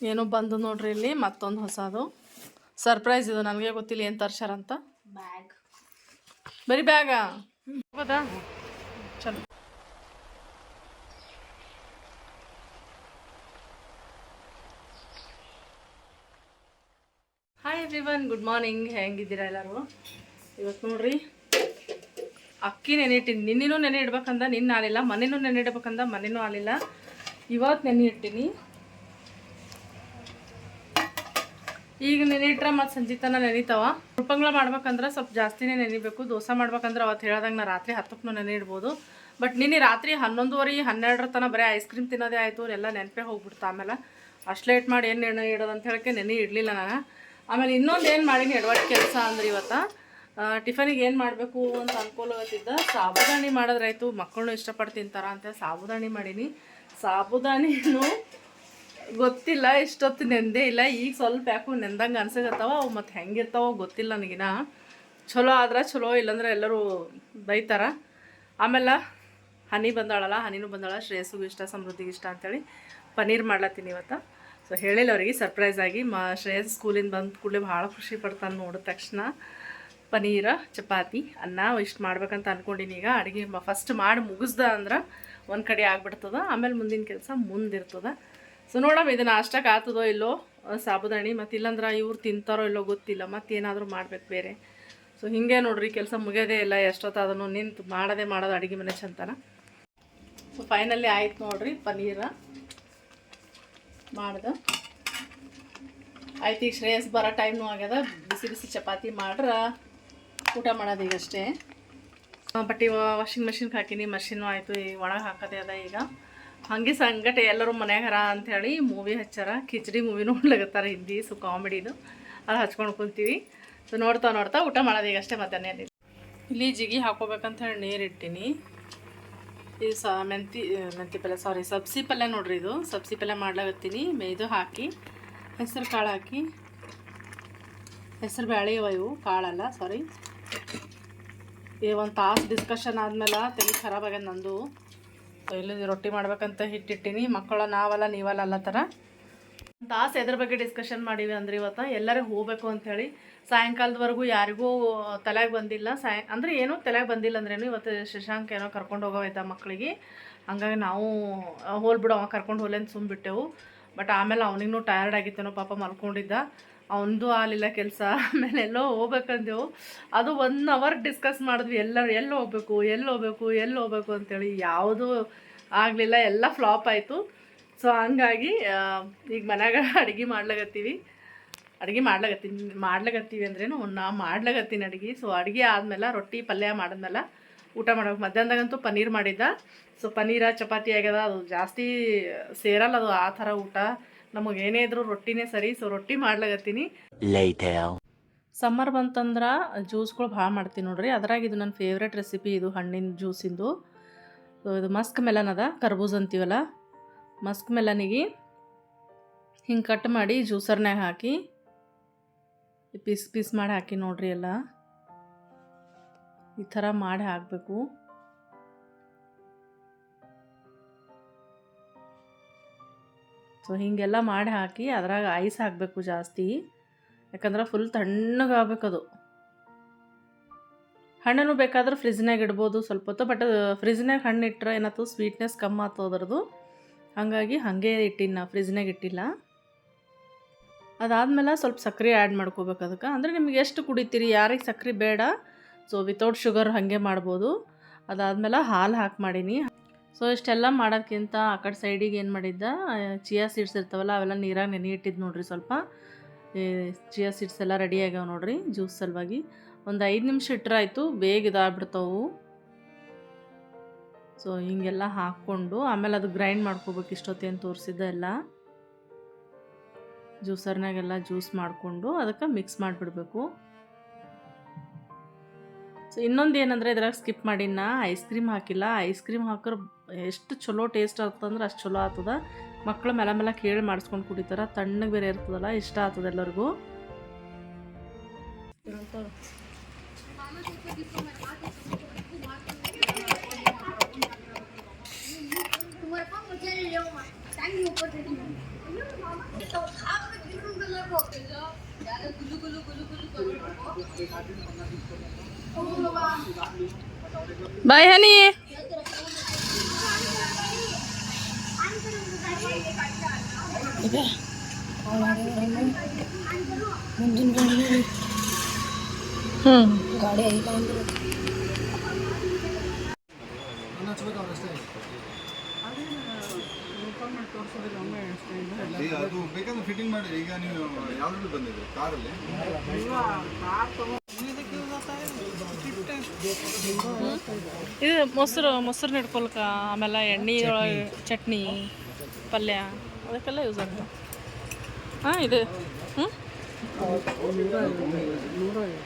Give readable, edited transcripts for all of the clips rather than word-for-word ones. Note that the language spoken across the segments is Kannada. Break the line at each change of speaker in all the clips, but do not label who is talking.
ಏನೋ ಬಂದು ನೋಡ್ರಿ ಇಲ್ಲಿ ಮತ್ತೊಂದು ಹೊಸದು ಸರ್ಪ್ರೈಸ್. ಇದು ನನಗೆ ಗೊತ್ತಿಲ್ಲ ಏನು ತರ್ಸಾರಂತ.
ಬ್ಯಾಗ್,
ಬರೀ ಬ್ಯಾಗಾ? ಹೌದಾ, ಚಲೋ. Hi everyone, good morning. ಹೆಂಗಿದ್ದೀರಾ ಎಲ್ಲರೂ? ಇವತ್ತು ನೋಡ್ರಿ ಅಕ್ಕಿ ನೆನೆ ನಿನ್ನೆನೂ ನೆನೆ ಇಡ್ಬೇಕಂದ, ನಿನ್ನ ಆಲಿಲ್ಲ. ಮನೆನೂ ನೆನೆ ಇಡ್ಬೇಕಂದ, ಮನೆನೂ ಆಲಿಲ್ಲ. ಇವತ್ತು ನೆನೆ ಇಟ್ಟಿನಿ. ಈಗ ನೆನೆ ಇಟ್ರೆ ಮತ್ತು ಸಂಜೆ ತನಕ ನೆನಿತಾವ. ಉಳ್ಪಂಗ್ಳ ಮಾಡ್ಬೇಕಂದ್ರೆ ಸ್ವಲ್ಪ ಜಾಸ್ತಿನೇ ನೆನಿಬೇಕು. ದೋಸೆ ಮಾಡ್ಬೇಕಂದ್ರೆ ಅವತ್ತು ಹೇಳ್ದಂಗೆ ನಾ ರಾತ್ರಿ 10ಕ್ಕೂ ನೆನೆ ಇಡ್ಬೋದು. ಬಟ್ ನಿನ್ನೆ ರಾತ್ರಿ 11:30 12 ತನಕ ಬರೀ ಐಸ್ ಕ್ರೀಮ್ ತಿನ್ನೋದೇ ಆಯಿತು. ಎಲ್ಲ ನೆನಪೇ ಹೋಗ್ಬಿಡ್ತು. ಆಮೇಲೆ ಅಷ್ಟು ಲೇಟ್ ಮಾಡಿ ಏನು ನೆನೆ ಇಡೋದು ಅಂತ ಹೇಳಕ್ಕೆ ನೆನೆ ಇಡಲಿಲ್ಲ ನಾನು. ಆಮೇಲೆ ಇನ್ನೊಂದು ಏನು ಮಾಡೀನಿ ಎಡವಟ್ಟು ಕೆಲಸ ಅಂದ್ರೆ, ಇವತ್ತು ಟಿಫನಿಗೆ ಏನು ಮಾಡಬೇಕು ಅಂತ ಅನ್ಕೊಳತ್ತಿದ್ದ. ಸಾಬುದಾನಿ ಮಾಡೋದ್ರಾಯ್ತು, ಮಕ್ಕಳು ಇಷ್ಟಪಟ್ಟು ತಿಂತಾರ ಅಂತ ಸಾಬುದಾನಿ ಮಾಡೀನಿ. ಸಾಬುದಾನಿನೂ ಗೊತ್ತಿಲ್ಲ, ಇಷ್ಟೊತ್ತು ನೆಂದೇ ಇಲ್ಲ. ಈಗ ಸ್ವಲ್ಪ ಯಾಕೋ ನೆಂದಂಗೆ ಅನ್ಸಕತ್ತಾವ. ಅವು ಮತ್ತು ಹೆಂಗಿರ್ತಾವೋ ಗೊತ್ತಿಲ್ಲ ನನಗಿನ. ಚಲೋ ಆದ್ರೆ ಚಲೋ, ಇಲ್ಲಾಂದ್ರೆ ಎಲ್ಲರೂ ಬೈತಾರ. ಆಮೇಲೆ ಹನಿ ಬಂದಾಳಲ್ಲ, ಹನಿನೂ ಬಂದಾಳ. ಶ್ರೇಯಸ್ಸಿಗೂ ಇಷ್ಟ, ಸಮೃದ್ಧಿಗೆ ಇಷ್ಟ ಅಂತೇಳಿ ಪನ್ನೀರ್ ಮಾಡ್ಲತ್ತೀನಿ ಇವತ್ತು. ಸೊ ಹೇಳಿಲ್ಲ ಅವರಿಗೆ ಸರ್ಪ್ರೈಸ್ ಆಗಿ. ಶ್ರೇಯಸ್ ಸ್ಕೂಲಿಂದ ಬಂದ ಕೂಡಲೇ ಭಾಳ ಖುಷಿ ಪಡ್ತಾನೆ ನೋಡಿದ ತಕ್ಷಣ. ಪನ್ನೀರ, ಚಪಾತಿ, ಅನ್ನ ಇಷ್ಟು ಮಾಡ್ಬೇಕಂತ ಅಂದ್ಕೊಂಡಿನಿ. ಈಗ ಅಡುಗೆ ಫಸ್ಟ್ ಮಾಡಿ ಮುಗಿಸ್ದ ಅಂದ್ರೆ ಒಂದು ಕಡೆ ಆಗ್ಬಿಡ್ತದೆ. ಆಮೇಲೆ ಮುಂದಿನ ಕೆಲಸ ಮುಂದಿರ್ತದೆ. ಸೊ ನೋಡಮ್ಮ ಇದನ್ನು ಅಷ್ಟಕ್ಕೆ ಆಗ್ತದೋ ಇಲ್ಲೋ ಸಾಬುದಾಣಿ, ಮತ್ತು ಇಲ್ಲಾಂದ್ರೆ ಇವ್ರು ತಿಂತಾರೋ ಇಲ್ಲೋ ಗೊತ್ತಿಲ್ಲ. ಮತ್ತೇನಾದರೂ ಮಾಡ್ಬೇಕು ಬೇರೆ. ಸೊ ಹಿಂಗೆ ನೋಡ್ರಿ, ಕೆಲಸ ಮುಗಿಯೋದೇ ಇಲ್ಲ. ಎಷ್ಟೊತ್ತಾದನು ನಿಂತು ಮಾಡೋದು ಅಡುಗೆ ಮನೆ ಚಂತನ. ಸೊ ಫೈನಲಿ ಆಯ್ತು ನೋಡ್ರಿ, ಪನ್ನೀರ ಮಾಡ್ದೆ ಆಯ್ತು. ಈಗ ಶ್ರೇಯಸ್ ಬರೋ ಟೈಮ್ನೂ ಆಗ್ಯದ. ಬಿಸಿ ಬಿಸಿ ಚಪಾತಿ ಮಾಡ್ರೆ ಊಟ ಮಾಡೋದು ಈಗಷ್ಟೇ. ಬಟ್ಟೆ ವಾಷಿಂಗ್ ಮೆಷಿನ್ಗೆ ಹಾಕಿನಿ, ಮಷಿನ್ನು ಆಯಿತು. ಈಗ ಒಳಗೆ ಹಾಕೋದೇ ಅದ. ಈಗ ಹಾಗೆ ಸಂಗಟೆ ಎಲ್ಲರೂ ಮನ್ಯಾಗರ ಅಂಥೇಳಿ ಮೂವಿ ಹಚ್ಚಾರ. ಕಿಚಡಿ ಮೂವಿ ನೋಡ್ಲಾಗತ್ತಾರ, ಹಿಂದಿ. ಸೊ ಕಾಮಿಡಿದು ಅದು ಹಚ್ಕೊಂಡು ಕುಂತೀವಿ. ಸೊ ನೋಡ್ತಾ ಊಟ ಮಾಡೋದು ಈಗಷ್ಟೇ. ಮಧ್ಯಾಹ್ನ ಇಲ್ಲಿ ಜಿಗಿ ಹಾಕೋಬೇಕಂತ ಹೇಳಿ ನೀರು ಇಟ್ಟಿನಿ. ಇದು ಮೆಂತಿ ಪಲ್ಯ, ಸಾರಿ ಸಬ್ಸಿ ಪಲ್ಯ ನೋಡ್ರಿ. ಇದು ಸಬ್ಸಿ ಪಲ್ಯ ಮಾಡ್ಲಾಗತ್ತೀನಿ. ಇದು ಹಾಕಿ ಹೆಸರು ಕಾಳು ಹಾಕಿ, ಹೆಸರು ಬೇಳೆ ಇವು ಕಾಳಲ್ಲ, ಸಾರಿ. ಈ ಒಂದು ತಾಸು ಡಿಸ್ಕಷನ್ ಆದಮೇಲೆ ತಲೆ ಖರಾಬ್ ಆಗ್ಯದ ನಂದು. ಇಲ್ಲಿ ರೊಟ್ಟಿ ಮಾಡ್ಬೇಕಂತ ಹಿಟ್ಟಿಟ್ಟಿನಿ. ಮಕ್ಕಳ ನಾವಲ್ಲ ನೀವಲ್ಲ ಅಲ್ಲ ಥರ ತಾಸು ಎದ್ರ ಬಗ್ಗೆ ಡಿಸ್ಕಷನ್ ಮಾಡೀವಿ ಅಂದ್ರೆ ಇವತ್ತು ಎಲ್ಲರೂ ಹೋಗಬೇಕು ಅಂಥೇಳಿ. ಸಾಯಂಕಾಲದವರೆಗೂ ಯಾರಿಗೂ ತಲೆಗೆ ಬಂದಿಲ್ಲ. ಅಂದರೆ ಏನೂ ತಲೆಗೆ ಬಂದಿಲ್ಲ ಅಂದ್ರೇನು, ಇವತ್ತು ಶಶಾಂಕ್ ಏನೋ ಕರ್ಕೊಂಡು ಹೋಗೋಯ್ತ ಮಕ್ಕಳಿಗೆ. ಹಂಗಾಗಿ ನಾವು ಹೋಲ್ಬಿಡು ಅವ ಕರ್ಕೊಂಡು ಹೋಗ್ಲಿ ಅಂತ ಸುಮ್ಬಿಟ್ಟೆವು. ಬಟ್ ಆಮೇಲೆ ಅವನಿಗೂ ಟಯರ್ಡ್ ಆಗಿತ್ತೇನೋ ಪಾಪ, ಮಲ್ಕೊಂಡಿದ್ದ. ಅವನದು ಆಗಲಿಲ್ಲ ಕೆಲಸ. ಆಮೇಲೆ ಎಲ್ಲೋ ಹೋಗ್ಬೇಕಂದೆವು. ಅದು 1 ಅವರ್ ಡಿಸ್ಕಸ್ ಮಾಡಿದ್ವಿ. ಎಲ್ಲಿ ಹೋಗ್ಬೇಕು ಅಂತೇಳಿ. ಯಾವುದೂ ಆಗಲಿಲ್ಲ, ಎಲ್ಲ ಫ್ಲಾಪ್ ಆಯಿತು. ಸೊ ಹಂಗಾಗಿ ಈಗ ಮನ್ಯಾಗ ಅಡುಗೆ ಮಾಡ್ಲಾಗತ್ತೀವಿ ಅಂದ್ರೇನು, ನಾ ಮಾಡ್ಲಾಗತ್ತೀನಿ ಅಡುಗೆ. ಸೊ ಅಡುಗೆ ಆದಮೇಲೆ ರೊಟ್ಟಿ ಪಲ್ಯ ಮಾಡಿದ್ಮೇಲೆ ಊಟ ಮಾಡ್ಬೇಕು. ಮಧ್ಯಾಹ್ನದಾಗಂತೂ ಪನ್ನೀರ್ ಮಾಡಿದ್ದ. ಸೊ ಪನ್ನೀರ ಚಪಾತಿ ಆಗ್ಯದ. ಅದು ಜಾಸ್ತಿ ಸೇರಲ್ಲ ಅದು ಆ ಥರ ಊಟ. ನಮಗೆ ಏನೇ ಇದ್ರೂ ರೊಟ್ಟಿನೇ ಸರಿ. ಸೊ ರೊಟ್ಟಿ ಮಾಡ್ಲಾಗತ್ತೀನಿ. ಸಮ್ಮರ್ ಬಂತಂದ್ರೆ ಜ್ಯೂಸ್ಗಳು ಭಾಳ ಮಾಡ್ತೀನಿ ನೋಡ್ರಿ. ಅದ್ರಾಗ ಇದು ನನ್ನ ಫೇವ್ರೆಟ್ ರೆಸಿಪಿ. ಇದು ಹಣ್ಣಿನ ಜ್ಯೂಸಿಂದು. ಸೊ ಇದು ಮಸ್ಕ್ ಮೆಲನ್ ಅದ, ಕರ್ಬೂಜ್ ಅಂತೀವಲ್ಲ, ಮಸ್ಕ್ ಮೆಲನಿಗೆ ಹಿಂಗೆ ಕಟ್ ಮಾಡಿ ಜ್ಯೂಸರ್ನಾಗ ಹಾಕಿ ಪೀಸ್ ಮಾಡಿ ಹಾಕಿ ನೋಡ್ರಿ. ಎಲ್ಲ ಈ ಥರ ಮಾಡಿ ಹಾಕಬೇಕು. ಸೊ ಹೀಗೆಲ್ಲ ಮಾಡಿ ಹಾಕಿ ಅದ್ರಾಗ ಐಸ್ ಹಾಕಬೇಕು ಜಾಸ್ತಿ. ಯಾಕಂದ್ರೆ ಫುಲ್ ತಣ್ಣಗಾಗಬೇಕದು. ಹಣ್ಣನ್ನು ಬೇಕಾದ್ರೆ ಫ್ರಿಜ್ನಾಗ ಇಡ್ಬೋದು ಸ್ವಲ್ಪ ಹೊತ್ತು. ಬಟ್ ಫ್ರಿಜ್ನಾಗ ಹಣ್ಣು ಇಟ್ಟರೆ ಏನಾಯ್ತು, ಸ್ವೀಟ್ನೆಸ್ ಕಮ್ಮಿ ಆಗ್ತದೆ ಅದರದ್ದು. ಹಾಗಾಗಿ ಹಾಗೆ ಇಟ್ಟಿನಿ ನಾ, ಫ್ರಿಜ್ನಾಗ ಇಟ್ಟಿಲ್ಲ. ಅದಾದಮೇಲೆ ಸ್ವಲ್ಪ ಸಕ್ಕರೆ ಆ್ಯಡ್ ಮಾಡ್ಕೋಬೇಕು ಅದಕ್ಕೆ. ಅಂದರೆ ನಿಮ್ಗೆ ಎಷ್ಟು ಕುಡಿತೀರಿ, ಯಾರಿಗೆ ಸಕ್ಕರೆ ಬೇಡ ಸೊ ವಿತೌಟ್ ಶುಗರ್ ಹಾಗೆ ಮಾಡ್ಬೋದು. ಅದಾದಮೇಲೆ ಹಾಲು ಹಾಕಿ ಮಾಡೀನಿ. ಸೊ ಇಷ್ಟೆಲ್ಲ ಮಾಡೋಕ್ಕಿಂತ ಆ ಕಡೆ ಸೈಡಿಗೆ ಏನು ಮಾಡಿದ್ದ, ಚಿಯಾ ಸೀಡ್ಸ್ ಇರ್ತಾವಲ್ಲ ಅವೆಲ್ಲ ನೀರಾಗ ನೆನೆ ಇಟ್ಟಿದ್ದು ನೋಡ್ರಿ. ಸ್ವಲ್ಪ ಚಿಯಾ ಸೀಡ್ಸ್ ಎಲ್ಲ ರೆಡಿ ಆಗ್ಯಾವ ನೋಡ್ರಿ ಜ್ಯೂಸ್ ಸಲುವಾಗಿ. ಒಂದು 5 ನಿಮಿಷ ಇಟ್ಟರಾಯ್ತು, ಬೇಗ ಇದಾಗ್ಬಿಡ್ತಾವು. ಸೊ ಹಿಂಗೆಲ್ಲ ಹಾಕ್ಕೊಂಡು ಆಮೇಲೆ ಅದು ಗ್ರೈಂಡ್ ಮಾಡ್ಕೋಬೇಕು. ಇಷ್ಟೊತ್ತೇನು ತೋರಿಸಿದ್ದ ಎಲ್ಲ ಜ್ಯೂಸರ್ನಾಗೆಲ್ಲ ಜ್ಯೂಸ್ ಮಾಡಿಕೊಂಡು ಅದಕ್ಕೆ ಮಿಕ್ಸ್ ಮಾಡಿಬಿಡ್ಬೇಕು. ಸೊ ಇನ್ನೊಂದು ಏನಂದರೆ ಇದ್ರಾಗ ಸ್ಕಿಪ್ ಮಾಡಿನ ಐಸ್ ಕ್ರೀಮ್ ಹಾಕಿಲ್ಲ. ಐಸ್ ಕ್ರೀಮ್ ಹಾಕಿದ್ರೆ ಎಷ್ಟು ಚಲೋ ಟೇಸ್ಟ್ ಆಗ್ತದಂದ್ರೆ ಅಷ್ಟು ಚಲೋ ಆಗ್ತದೆ. ಮಕ್ಕಳು ಮೇಲೆ ಕೇಳಿ ಮಾಡಿಸ್ಕೊಂಡು ಕುಡಿತಾರೆ. ತಣ್ಣಗೆ ಬೇರೆ ಇರ್ತದಲ್ಲ, ಇಷ್ಟ ಆಗ್ತದೆ ಎಲ್ಲರಿಗೂ. ಬಾಯ್ ಹನಿ.
ಗಾಡಿ ಐತ ಅಂದ್ರೆ
ಅದು ಬೇಕಂದ್ರೆ ಫಿಟ್ಟಿಂಗ್ ಮಾಡಿ. ಈಗ ನೀವು ಯಾವ್ದ್ರಲ್ಲಿ ಬಂದಿದ್ರಿ? ಕಾರಲ್ಲಿ?
ಇದು ಮೊಸರು ಹಿಡ್ಕೊಳಕ, ಆಮೇಲೆ ಎಣ್ಣೆ ಒಳಗೆ ಚಟ್ನಿ ಪಲ್ಯ ಅದಕ್ಕೆಲ್ಲ ಯೂಸ್ ಆಗ್ತದೆ. ಹಾಂ ಇದು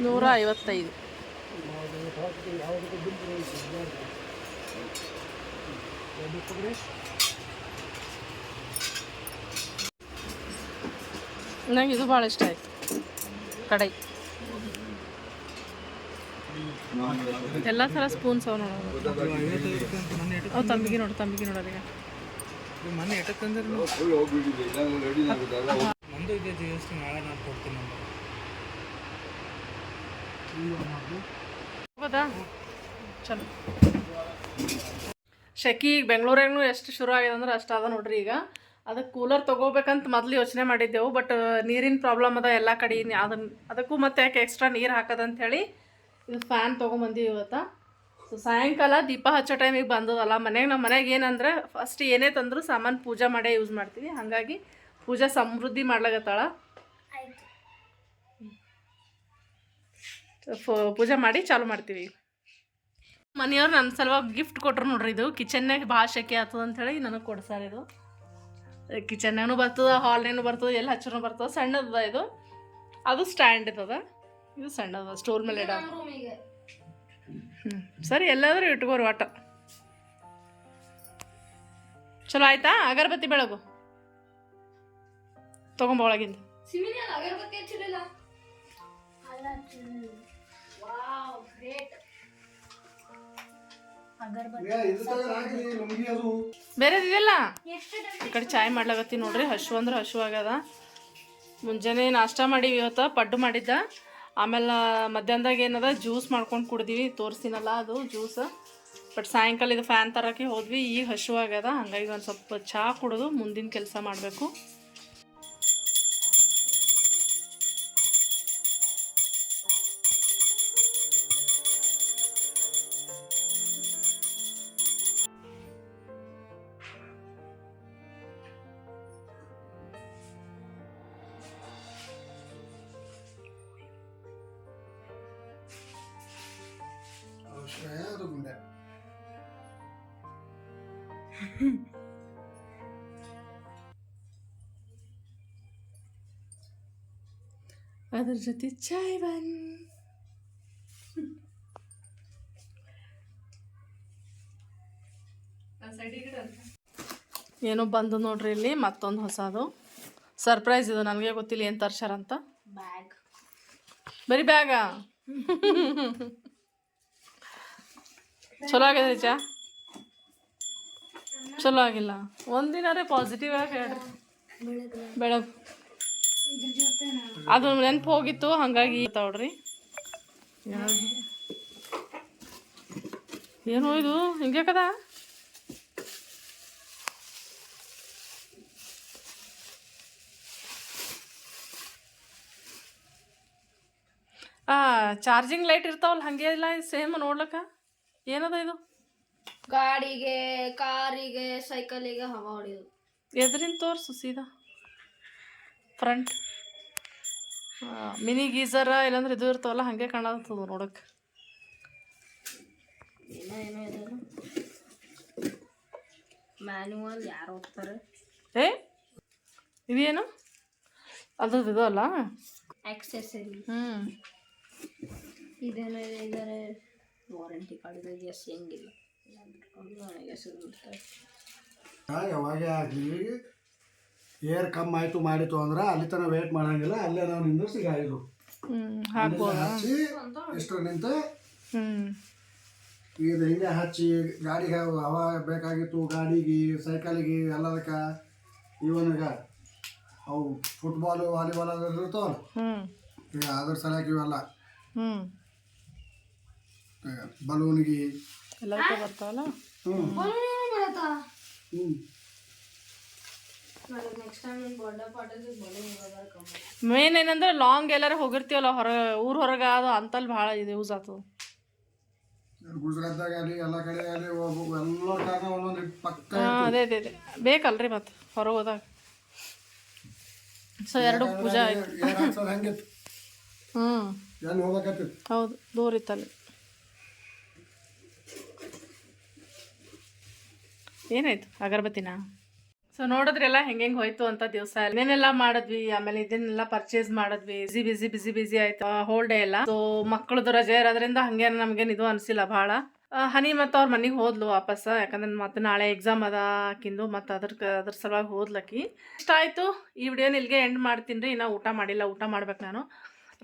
155. ನಂಗೆ ಇದು ಭಾಳ ಇಷ್ಟ ಆಯ್ತು. ಕಡಾಯಿ ಎಲ್ಲ ಥರ ಸ್ಪೂನ್ಸ್ ಅವ ನೋಡೋದು. ಅವು ತಂಬಿಗೆ ನೋಡೋದೀಗ
ಮನೆ ಎಟ್ಟಂದ್ರೆ ನಂದು ಇದೆ GST ನಾಳೆ ನಾನು ಕೊಡ್ತೀನಿ.
ಹೌದಾ? ಚಲೋ. ಶೆಕಿ ಈಗ ಬೆಂಗಳೂರಾಗೂ ಎಷ್ಟು ಶುರು ಆಗಿದೆ ಅಂದ್ರೆ ಅಷ್ಟು ಅದ ನೋಡ್ರಿ. ಈಗ ಅದಕ್ಕೆ ಕೂಲರ್ ತೊಗೋಬೇಕಂತ ಮೊದಲು ಯೋಚನೆ ಮಾಡಿದ್ದೆವು, ಬಟ್ ನೀರಿನ ಪ್ರಾಬ್ಲಮ್ ಅದ ಎಲ್ಲ ಕಡೆ. ಅದಕ್ಕೂ ಮತ್ತೆ ಯಾಕೆ ಎಕ್ಸ್ಟ್ರಾ ನೀರು ಹಾಕೋದಂಥೇಳಿ ಇದು ಫ್ಯಾನ್ ತೊಗೊಂಬಂದಿವಿ ಇವತ್ತು. ಸೊ ಸಾಯಂಕಾಲ ದೀಪ ಹಚ್ಚೋ ಟೈಮಿಗೆ ಬಂದದಲ್ಲ ಮನೆಗೆ. ನಮ್ಮ ಮನೆಗೆ ಏನಂದ್ರೆ ಫಸ್ಟ್ ಏನೇ ತಂದರೂ ಸಾಮಾನು ಪೂಜೆ ಮಾಡೇ ಯೂಸ್ ಮಾಡ್ತೀವಿ. ಹಾಗಾಗಿ ಪೂಜಾ ಸಮೃದ್ಧಿ ಮಾಡ್ಲಾಗತ್ತಾಳ. ಪೂಜೆ ಮಾಡಿ ಚಾಲು ಮಾಡ್ತೀವಿ. ಮನೆಯವ್ರು ನನ್ನ ಸಲುವಾಗಿ ಗಿಫ್ಟ್ ಕೊಟ್ರು ನೋಡ್ರಿ. ಇದು ಕಿಚನ್ನಾಗ ಭಾಳ ಶೆಕೆ ಆಗ್ತದೆ ಅಂಥೇಳಿ ನನಗೆ ಕೊಡ್ಸಾರ. ಇದು ಕಿಚನ್ನಾಗೂ ಬರ್ತದೆ, ಹಾಲ್ನೇನು ಬರ್ತದೆ, ಎಲ್ಲಿ ಹಚ್ಚರೂ ಬರ್ತದೆ. ಸಣ್ಣದ ಇದು, ಅದು ಸ್ಟ್ಯಾಂಡ್ ಇರ್ತದ. ಇದು ಸಣ್ಣದ ಸ್ಟೋರ್ ಮೇಲೆ ಇಡ. ಸರಿ, ಎಲ್ಲಾದರೂ ಇಟ್ಕೋರಿ ಒಟ್ಟು. ಚಲೋ ಆಯ್ತಾ? ಅಗರಬತ್ತಿ ಬೆಳಗು ತಗೊಂಬ ಒಳಗಿಂದ. ಬೇರೆದಿದೆಲ್ಲ ಈ ಕಡೆ ಚಾಯ್ ಮಾಡ್ಲಾಗತ್ತಿ ನೋಡ್ರಿ. ಹಶು ಅಂದ್ರೆ ಹಶು ಆಗ್ಯದ. ಮುಂಜಾನೆ ನಾಷ್ಟ ಮಾಡೀವಿ ಇವತ್ತು, ಪಡ್ಡು ಮಾಡಿದ್ದ. ಆಮೇಲೆ ಮಧ್ಯಾಹ್ನದಾಗ ಏನದ ಜ್ಯೂಸ್ ಮಾಡ್ಕೊಂಡು ಕುಡ್ದೀವಿ, ತೋರಿಸ್ತೀನಲ್ಲ ಅದು ಜ್ಯೂಸ್. ಬಟ್ ಸಾಯಂಕಾಲ ಇದು ಫ್ಯಾನ್ ತರೋಕ್ಕೆ ಹೋದ್ವಿ. ಈಗ ಹಶು ಆಗ್ಯದ, ಹಂಗಾಗಿ ಒಂದು ಸ್ವಲ್ಪ ಚಹಾ ಕುಡಿದು ಮುಂದಿನ ಕೆಲಸ ಮಾಡಬೇಕು. ಅದ್ರ ಜೊತೆ ಚಾಯ್ ಬನ್. ಏನೋ ಬಂದು ನೋಡ್ರಿ ಇಲ್ಲಿ ಮತ್ತೊಂದು ಹೊಸದು ಸರ್ಪ್ರೈಸ್. ಇದು ನನಗೆ ಗೊತ್ತಿಲ್ಲ ಏನು ತರ್ಸಾರಂತ. ಬ್ಯಾಗ್, ಬರೀ ಬ್ಯಾಗ. ಚಲೋ ಆಗಿದೆ ಚಾ? ಚಲೋ ಆಗಿಲ್ಲ. ಒಂದಿನಾರೇ ಪಾಸಿಟಿವ್ ಆಗಿ ಹೇಳ್ರಿ. ಬೆಳಗ್ಗೆ ಅದು ನೆನಪು ಹೋಗಿತ್ತು, ಹಾಗಾಗಿ ತಗೊಳ್ರಿ. ಏನು ಇದು ಹಿಂಗ್ಯಾಕದ? ಚಾರ್ಜಿಂಗ್ ಲೈಟ್ ಇರ್ತಾವಲ್ಲ ಹಂಗೆ ಇಲ್ಲ, ಸೇಮ್ ನೋಡ್ಲಕ್ಕ. ಏನದ ಇದು?
ಗಾಡಿಗೆ, ಕಾರಿಗೆ, ಸೈಕಲಿಗೆ ಹವಾ ಹೊಡೆಯೋದು.
ಎದ್ರಿಂದ ತೋರಿಸು ಸೀದಾ ಫ್ರಂಟ್. ಮಿನಿ ಗೀಸರ ಇಲ್ಲಾಂದ್ರೆ ಇದು ಇರ್ತಾವಲ್ಲ ಹಂಗೆ ಕಾಣತ್ತದ ನೋಡಕ್ಕೆ.
ಏನೋ ಇದೆ ಮ್ಯಾನ್ಯುವಲ್. ಯಾರು ಓದ್ತಾರೆ?
ಇದೇನು ಅದು? ಇದು ಅಲ್ಲ
ಆಕ್ಸೆಸರಿ. ಇದೇನೋ ಇದ್ದಾರೆ ವಾರಂಟಿ ಕಾರ್ಡ್ ಇದೆ. ಎಸ್ ಹೆಂಗಿಲ್ಲ
ಯಾವಾಗ ಆಗಲಿ ಏರ್ ಕಮ್ಮಿ ಆಯಿತು ಮಾಡಿತು ಅಂದ್ರೆ ಅಲ್ಲಿ ತನಕ ವೇಟ್ ಮಾಡಂಗಿಲ್ಲ, ಅಲ್ಲೇ ನಾವು ನಿಂದಿರ್ಸಿ ಗಾಡಿದು ಹಚ್ಚಿ ಇಷ್ಟು ನಿಂತು ಇದು ಹಿಂಗೆ ಹಚ್ಚಿ ಗಾಡಿಗೆ ಹವಾ ಬೇಕಾಗಿತ್ತು. ಗಾಡಿಗೆ, ಸೈಕಲಿಗೆ, ಎಲ್ಲದಕ್ಕೆ. ಇವನಿಗೆ ಅವು ಫುಟ್ಬಾಲು, ವಾಲಿಬಾಲ್ ಅದ್ರ ಇರ್ತಾವಲ್ಲ, ಈಗ ಅದ್ರ ಸಲಕ್ಕೆ ಇವೆಲ್ಲ
ಹ್ಞೂ
ಬಲೂನ್ಗಿ
ಎಲ್ಲದಕ್ಕೂ ಬರ್ತಾವಲ್ಲ.
ಹ್ಞೂ
ಮಾಡತ್ತಾ
ಹ್ಞೂ
ನೆಕ್ಸ್ಟ್ ಟೈಮ್ ಬರ್ಡೇ ಪಾರ್ಟಿಗೆ ಬಲೂನ್
ಮೇನ್ ಏನಂದ್ರೆ ಲಾಂಗ್ ಎಲ್ಲಾರು ಹೋಗಿರ್ತೀವಲ್ಲ ಊರ್ ಹೊರಗೆ ಅದು ಅಂತಲ್ಲಿ ಭಾಳ ಇದು ಯೂಸ್ ಆಗ್ತದೆ.
ಗುಜರಾತ್ದಾಗ ಆಗಲಿ ಎಲ್ಲ ಕಡೆ ಆಗಲಿ ಹೋಗ್ಬೇಕು ಎಲ್ಲರ ಕಾರಣ ಒಂದೊಂದು ಪಕ್ಕ
ಅದೇ ಬೇಕಲ್ರಿ ಮತ್ತು ಹೊರಗೆ ಹೋದಾಗ. ಸೊ ಎರಡು ಪೂಜಾ ಆಯ್ತು.
ಹಂಗಿತ್ತು
ಹ್ಞೂ
ಎಲ್ಲಿ ಹೋಗ್ಬೇಕತ್ತಿತ್ತು.
ಹೌದು ದೂರ ಇತ್ತಲ್ಲಿ. ಏನಾಯ್ತು ಅಗರಬತ್ತಿನ? ಸೊ ನೋಡಿದ್ರೆಲ್ಲ ಹೆಂಗೆ ಹೋಯ್ತು ಅಂತ ದಿವಸ ಏನೇನೆಲ್ಲ ಮಾಡಿದ್ವಿ, ಆಮೇಲೆ ಇದನ್ನೆಲ್ಲ ಪರ್ಚೇಸ್ ಮಾಡಿದ್ವಿ. ಬಿಸಿ ಆಯ್ತು ಹೋಲ್ ಡೇ ಎಲ್ಲ. ಸೊ ಮಕ್ಕಳದು ರಜೆ ಇರೋದ್ರಿಂದ ಹಂಗೆ ನಮ್ಗೇನು ಇದು ಅನಿಸಿಲ್ಲ ಭಾಳ. ಹನಿ ಮತ್ತು ಅವ್ರ ಮನೆಗೆ ಹೋದ್ಲು ವಾಪಸ್, ಯಾಕಂದ್ರೆ ಮತ್ತೆ ನಾಳೆ ಎಕ್ಸಾಮ್ ಅದ ಆಕಿಂದು, ಮತ್ತು ಅದ್ರ ಸಲುವಾಗಿ ಹೋದ್ಲಕ್ಕಿ. ಇಷ್ಟ ಆಯಿತು. ಈ ವಿಡಿಯೋನ ಇಲ್ಲಿಗೆ ಎಂಡ್ ಮಾಡ್ತೀನಿ ರೀ. ಇನ್ನೂ ಊಟ ಮಾಡಿಲ್ಲ, ಊಟ ಮಾಡ್ಬೇಕು ನಾನು,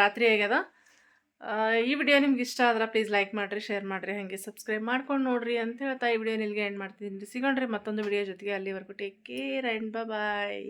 ರಾತ್ರಿ ಆಗ್ಯದ. ಈ ವಿಡಿಯೋ ನಿಮ್ಗೆ ಇಷ್ಟ ಆದ್ರೆ ಪ್ಲೀಸ್ ಲೈಕ್ ಮಾಡಿರಿ, ಶೇರ್ ಮಾಡಿರಿ, ಹಾಗೆ ಸಬ್ಸ್ಕ್ರೈಬ್ ಮಾಡ್ಕೊಂಡು ನೋಡಿರಿ ಅಂತ ಹೇಳ್ತಾ ಈ ವಿಡಿಯೋ ಇಲ್ಲಿಗೆ ಎಂಡ್ ಮಾಡ್ತೀನಿ ರೀ. ಸಿಗೋಣ್ರಿ ಮತ್ತೊಂದು ವಿಡಿಯೋ ಜೊತೆಗೆ. ಅಲ್ಲಿವರೆಗೂ ಟೇಕ್ ಕೇರ್ ಆ್ಯಂಡ್ ಬಾಯ್.